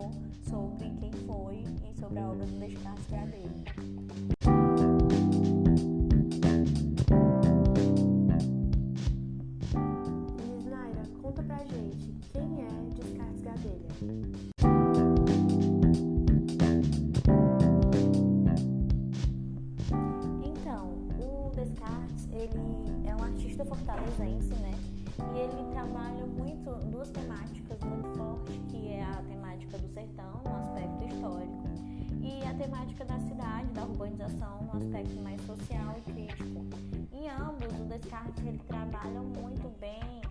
pouco sobre quem foi e sobre a obra do Descartes Gadelha. Naira, conta pra gente, quem é Descartes Gadelha? Então, o Descartes, ele é um artista fortalezense, né? E ele trabalha muito duas temáticas muito fortes, que é a temática do sertão, no aspecto histórico, e a temática da cidade, da urbanização, no aspecto mais social e crítico. Em ambos, o Descartes ele trabalha muito bem,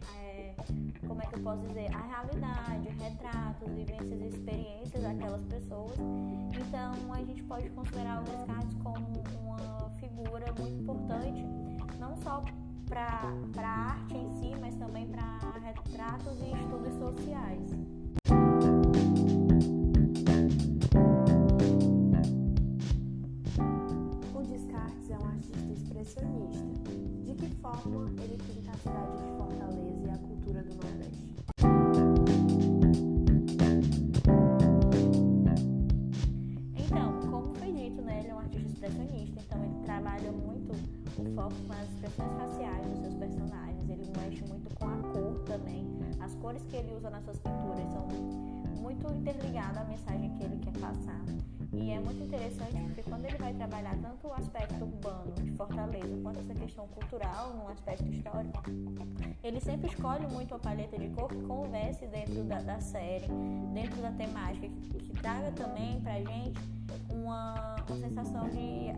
como é que eu posso dizer, a realidade, retratos, vivências e experiências daquelas pessoas. Então, a gente pode considerar o Descartes como uma figura muito importante, não só para a arte em si, mas também para retratos e estudos sociais. O Descartes é um artista expressionista. De que forma ele pinta a cidade de Fortaleza e a cultura do Nordeste? Então, como foi dito, né, ele é um artista expressionista, então ele trabalha muito o foco nas expressões faciais dos seus personagens, ele mexe muito com a cor também. As cores que ele usa nas suas pinturas são muito interligadas à mensagem que ele quer passar. E é muito interessante porque quando ele vai trabalhar tanto o aspecto urbano de Fortaleza quanto essa questão cultural no aspecto histórico, ele sempre escolhe muito a paleta de cor que converse dentro da série, dentro da temática, que traga também pra gente uma sensação de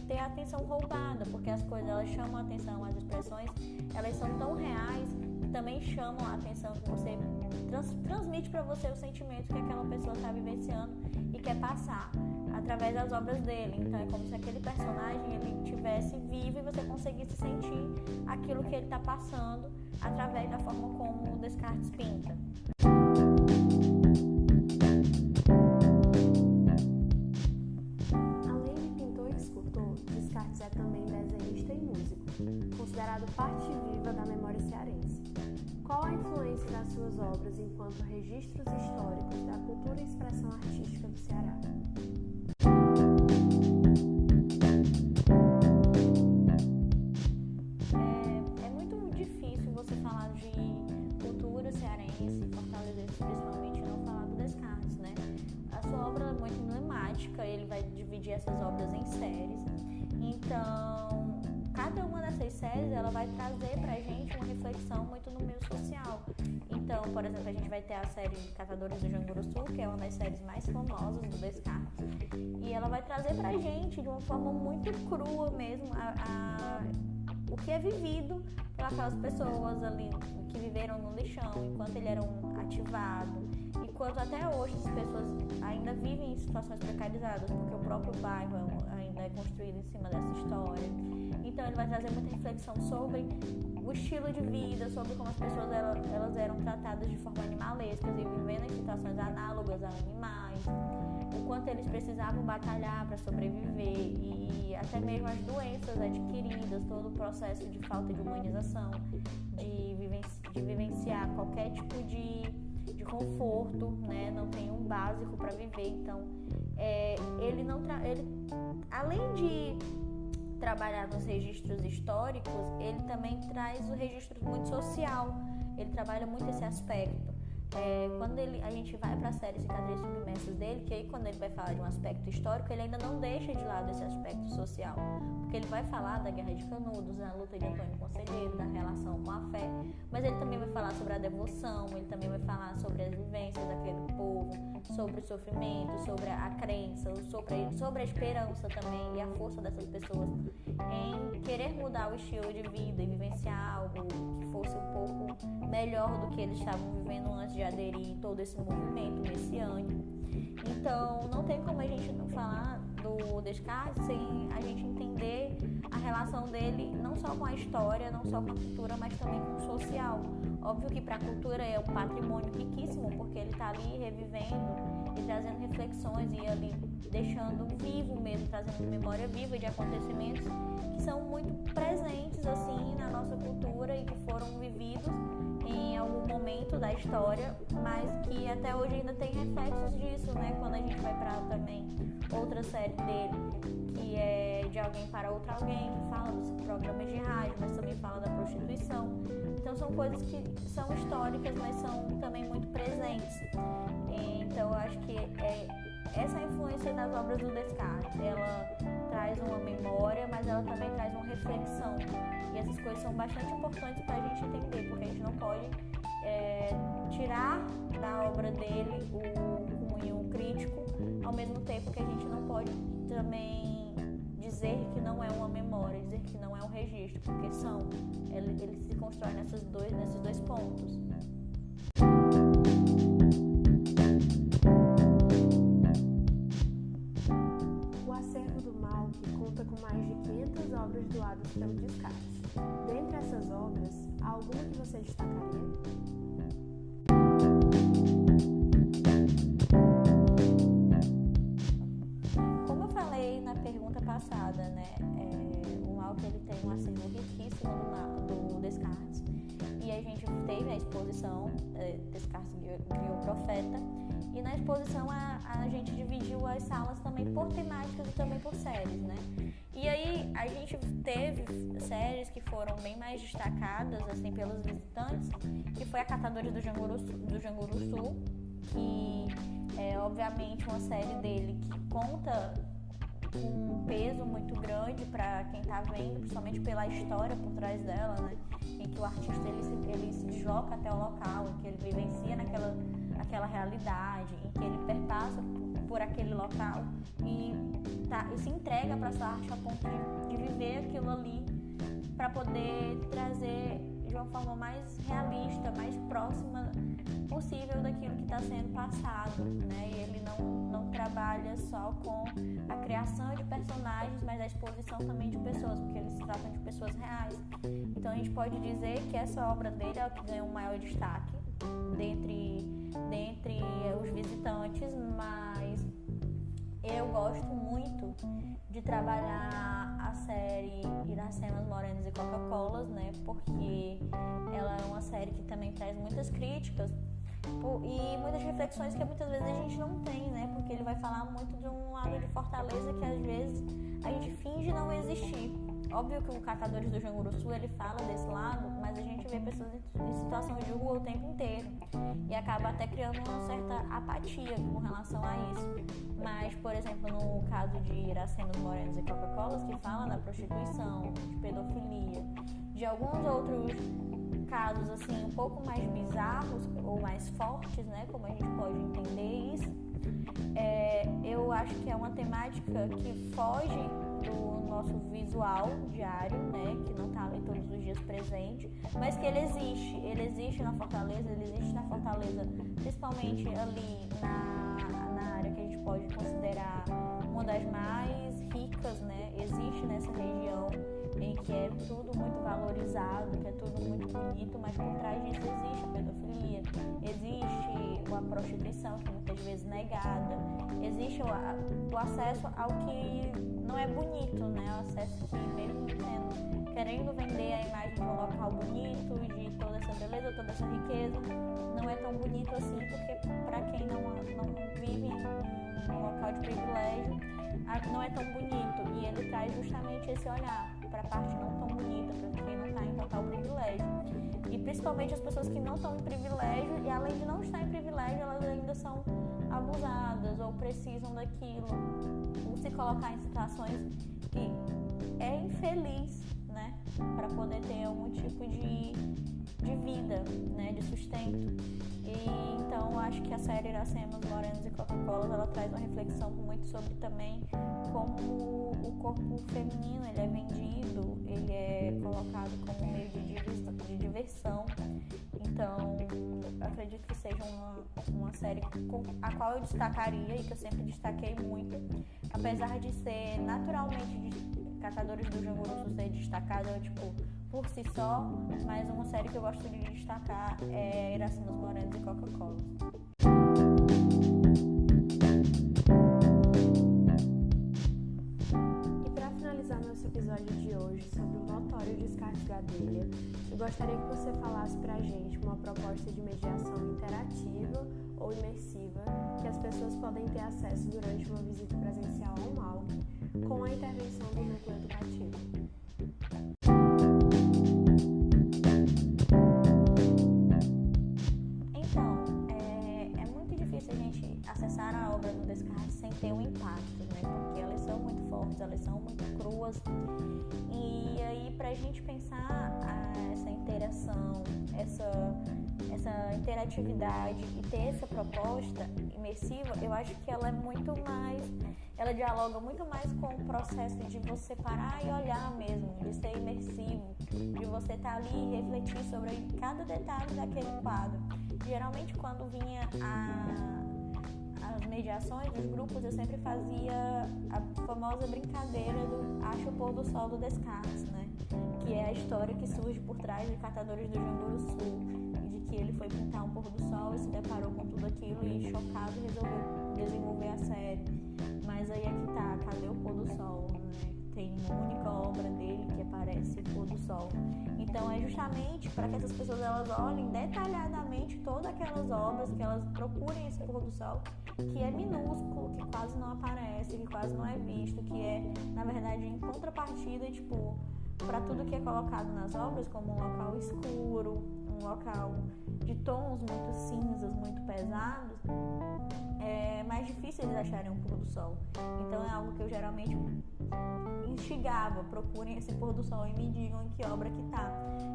ter a atenção roubada, porque as coisas elas chamam a atenção, as expressões elas são tão reais e também chamam a atenção, que você transmite para você o sentimento que aquela pessoa está vivenciando e quer passar através das obras dele. Então é como se aquele personagem ele estivesse vivo e você conseguisse sentir aquilo que ele está passando através da forma como o Descartes pinta. Além de pintor e escultor, Descartes é também desenhista e músico, considerado parte viva da memória cearense. Qual a influência das suas obras enquanto registros históricos da cultura e expressão artística do Ceará? É muito difícil você falar de cultura cearense, fortalezense, principalmente, não falar do Descartes, né? A sua obra é muito emblemática, ele vai dividir essas obras em séries. Então, cada uma dessas séries, ela vai trazer pra gente uma reflexão muito no meio social. Então, por exemplo, a gente vai ter a série Catadores do Janguruçu, que é uma das séries mais famosas do Descartes. E ela vai trazer pra gente, de uma forma muito crua mesmo, o que é vivido por aquelas pessoas ali que viveram no lixão, enquanto ele era um ativado, enquanto até hoje as pessoas ainda vivem em situações precarizadas, porque o próprio bairro ainda é construído em cima dessa história. Então ele vai trazer muita reflexão sobre o estilo de vida, sobre como as pessoas elas eram tratadas de forma animalesca e vivendo em situações análogas a animais, o quanto eles precisavam batalhar para sobreviver e até mesmo as doenças adquiridas, todo o processo de falta de humanização, de vivenciar qualquer tipo de conforto, né? Não tem um básico para viver. Então, ele além de trabalhar nos registros históricos, ele também traz o registro muito social. Ele trabalha muito esse aspecto. Quando a gente vai para a série Cicatrizes Submersas dele, que aí quando ele vai falar de um aspecto histórico, ele ainda não deixa de lado esse aspecto social, porque ele vai falar da Guerra de Canudos, da luta de Antônio Conselheiro, da relação com a fé, mas ele também vai falar sobre a devoção, ele também vai falar sobre as vivências daquele povo, sobre o sofrimento, sobre a crença, sobre a esperança também e a força dessas pessoas em querer mudar o estilo de vida e vivenciar algo que fosse um pouco melhor do que eles estavam vivendo antes de aderir todo esse movimento messiânico. Então, não tem como a gente não falar do Descartes sem a gente entender a relação dele não só com a história, não só com a cultura, mas também com o social. Óbvio que para a cultura é um patrimônio riquíssimo, porque ele está ali revivendo e trazendo reflexões e ali deixando vivo mesmo, trazendo memória viva de acontecimentos que são muito presentes assim na nossa cultura e que foram vividos em algum momento da história, mas que até hoje ainda tem reflexos disso, né? Quando a gente vai para também outra série dele, que é De Alguém para Outro Alguém, que fala dos programas de rádio, mas também fala da prostituição. Então são coisas que são históricas, mas são também muito presentes. Então eu acho que essa influência das obras do Descartes, ela traz uma memória, mas ela também traz uma reflexão. E essas coisas são bastante importantes para a gente entender, porque a gente não pode tirar da obra dele o cunho crítico, ao mesmo tempo que a gente não pode também dizer que não é uma memória, dizer que não é um registro, porque ele se constrói nesses dois pontos. O Acervo do Mal, que conta com mais de 500 obras doadas pelo Descartes. Dentre essas obras, há alguma que você destacaria? Passada, né? O Mal, que ele tem um acervo riquíssimo do Descartes, e a gente teve a exposição Descartes criou o Profeta, e na exposição a gente dividiu as salas também por temáticas e também por séries, né? E aí a gente teve séries que foram bem mais destacadas assim pelos visitantes, que foi a Catadores do Janguruçu, que é obviamente uma série dele que conta um peso muito grande para quem está vendo, principalmente pela história por trás dela, né? Em que o artista ele se desloca até o local, em que ele vivencia aquela realidade, em que ele perpassa por aquele local e se entrega para essa arte a ponto de viver aquilo ali, para poder trazer de uma forma mais realista, mais próxima possível daquilo que está sendo passado, né? E ele não trabalha só com a criação de personagens, mas a exposição também de pessoas, porque eles se tratam de pessoas reais. Então a gente pode dizer que essa obra dele é o que ganhou um maior destaque dentre os visitantes, mas eu gosto muito de trabalhar a série Iracemas, Morenas e Coca-Colas, né? Porque ela é uma série que também traz muitas críticas e muitas reflexões que muitas vezes a gente não tem, né? Porque ele vai falar muito de um lado de Fortaleza que às vezes a gente finge não existir. Óbvio que o Catadores do Janguruçu, ele fala desse lado, mas a gente vê pessoas em situação de rua o tempo inteiro e acaba até criando uma certa apatia com relação a isso. Mas, por exemplo, no caso de Iracemas, Morenas e Coca-Colas, que fala da prostituição, de pedofilia, de alguns outros casos assim um pouco mais bizarros ou mais fortes, né, como a gente pode entender isso, eu acho que é uma temática que foge do nosso visual diário, né, que não está ali todos os dias presente, mas que ele existe na Fortaleza, principalmente ali na área que a gente pode considerar uma das mais ricas, né, existe nessa região, em que é tudo muito valorizado, que é tudo muito bonito, mas por trás disso existe a pedofilia, existe a prostituição, que muitas vezes é negada, existe o acesso ao que não é bonito, né? O acesso que, mesmo querendo vender a imagem de um local bonito, de toda essa beleza, toda essa riqueza, não é tão bonito assim, porque para quem não vive num local de privilégio, não é tão bonito, e ele traz justamente esse olhar para a parte não tão bonita, para quem não está em total privilégio. E principalmente as pessoas que não estão em privilégio, e além de não estar em privilégio, elas ainda são abusadas ou precisam daquilo, ou se colocar em situações que é infeliz, né, para poder ter algum tipo de vida, né, de sustento. E então acho que a série Iracemas, Morenas e Coca-Colas, ela traz uma reflexão muito sobre também como o corpo feminino ele é vendido, ele é colocado como meio de diversão. Então acredito que seja uma série a qual eu destacaria e que eu sempre destaquei muito, apesar de ser naturalmente Catadores do Janguruçu ser destacada por si só, mas uma série que eu gosto de destacar é Iracemas, Morenas e Coca-Cola. E para finalizar nosso episódio de hoje sobre o notório Descartes Gadelha, eu gostaria que você falasse pra gente uma proposta de mediação interativa ou imersiva que as pessoas podem ter acesso durante uma visita presencial ao MAUC, com a intervenção do núcleo educativo. Então, é muito difícil a gente acessar a obra do Descartes sem ter um impacto, né? Porque elas são muito fortes, elas são muito cruas. E aí, para a gente pensar essa interação, essa interatividade e ter essa proposta imersiva, eu acho que ela dialoga muito mais com o processo de você parar e olhar mesmo, de ser imersivo, de você estar ali e refletir sobre cada detalhe daquele quadro. Geralmente, quando vinha as mediações dos grupos, eu sempre fazia a famosa brincadeira do Acha o Pôr do Sol do Descartes, né? Que é a história que surge por trás de Catadores do Janguru Sul, e de que ele foi pintar um pôr do sol e se deparou com tudo aquilo e, chocado, resolveu desenvolver a série. Mas aí é que tá, cadê o pôr do sol, né? Tem uma única obra dele que aparece o pôr do sol. Então é justamente para que essas pessoas elas olhem detalhadamente todas aquelas obras, que elas procurem esse pôr do sol, que é minúsculo, que quase não aparece, que quase não é visto, que é, na verdade, em contrapartida, para tudo que é colocado nas obras, como um local escuro, um local de tons muito cinzas, muito pesados, é mais difícil eles acharem um pôr do sol. Então é algo que eu geralmente instigava, procurem esse pôr do sol e me digam em que obra que tá.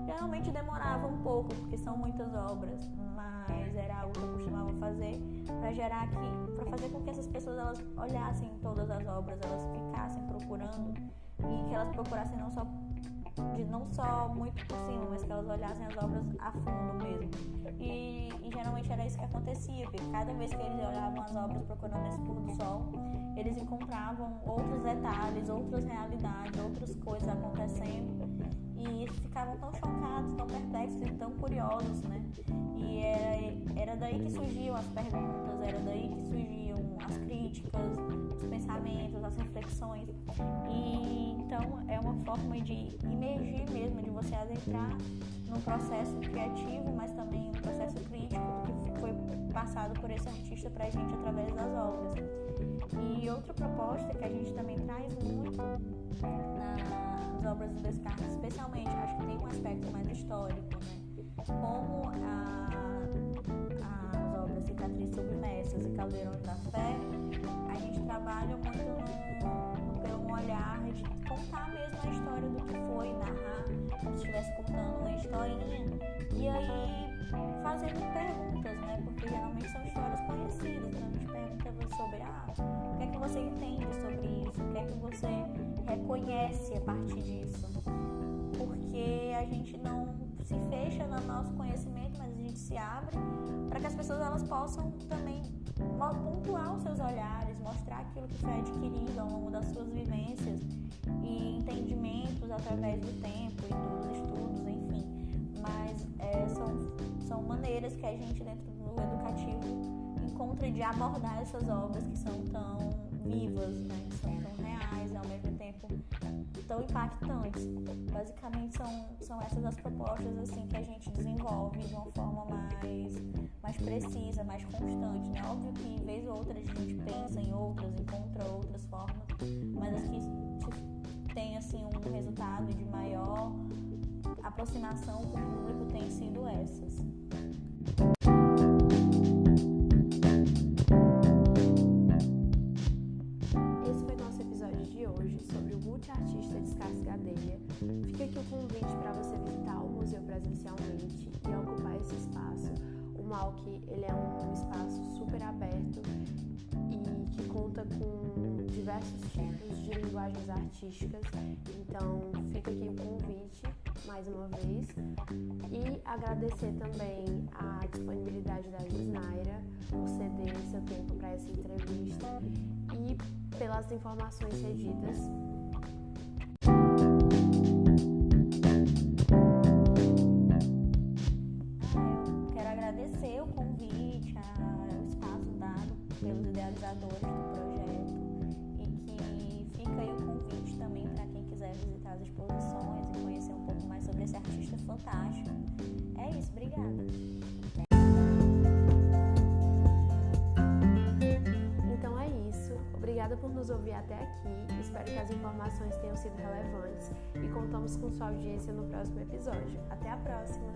Geralmente demorava um pouco, porque são muitas obras, mas era algo que eu costumava fazer para fazer com que essas pessoas elas olhassem todas as obras, elas ficassem procurando e que elas procurassem não só muito por cima, mas que elas olhassem as obras a fundo mesmo. E geralmente era isso que acontecia, porque cada vez que eles olhavam as obras procurando esse pôr do sol, eles encontravam outros detalhes, outras realidades, outras coisas acontecendo e ficavam tão chocados, tão perplexos e tão curiosos, né? E era daí que surgiam as perguntas, era daí que surgiam as críticas, os pensamentos, as reflexões. E então é uma forma de imergir mesmo, de você adentrar num processo criativo, mas também um processo crítico que foi passado por esse artista pra gente através das obras. E outra proposta que a gente também traz muito nas obras do Descartes, especialmente, acho que tem um aspecto mais histórico, né? Como as obras Cicatriz Submersas e Caldeirões da Fé, a gente trabalha muito pelo olhar de contar mesmo a história do que foi, narrar, como se estivesse contando uma historinha, e aí fazendo perguntas, né? Porque geralmente são histórias conhecidas, então a gente pergunta sobre o que é que você entende sobre isso, o que é que você reconhece a partir disso, porque a gente não se fecha no nosso conhecimento, mas a gente se abre para que as pessoas elas possam também pontuar os seus olhares, mostrar aquilo que foi adquirido ao longo das suas vivências e entendimentos através do tempo e dos estudos, enfim. Mas são maneiras que a gente dentro do educativo encontra de abordar essas obras que são tão vivas, né? Que são tão reais e ao mesmo tempo tão impactantes. Basicamente são essas as propostas assim que a gente desenvolve de uma forma mais precisa, mais constante, né? Óbvio que vez ou outra a gente pensa em outras, encontra outras formas, mas as que tem assim um resultado de maior aproximação com o público tem sido essas. Esse foi nosso episódio de hoje sobre o multiartista Descartes Gadelha. Fica aqui o convite para você visitar o museu presencialmente e ocupar esse espaço. O MAUC ele é um espaço super aberto e que conta com diversos tipos de linguagens artísticas. Então fica aqui o convite mais uma vez e agradecer também a disponibilidade da Lisnaira por ceder seu tempo para essa entrevista e pelas informações cedidas. Eu quero agradecer o convite, o espaço dado pelos idealizadores do projeto e que fica aí o convite também para quem quiser visitar as exposições e conhecer um pouco mais sobre desse artista fantástico. É isso, obrigada. Então é isso. Obrigada por nos ouvir até aqui. Espero que as informações tenham sido relevantes e contamos com sua audiência no próximo episódio. Até a próxima!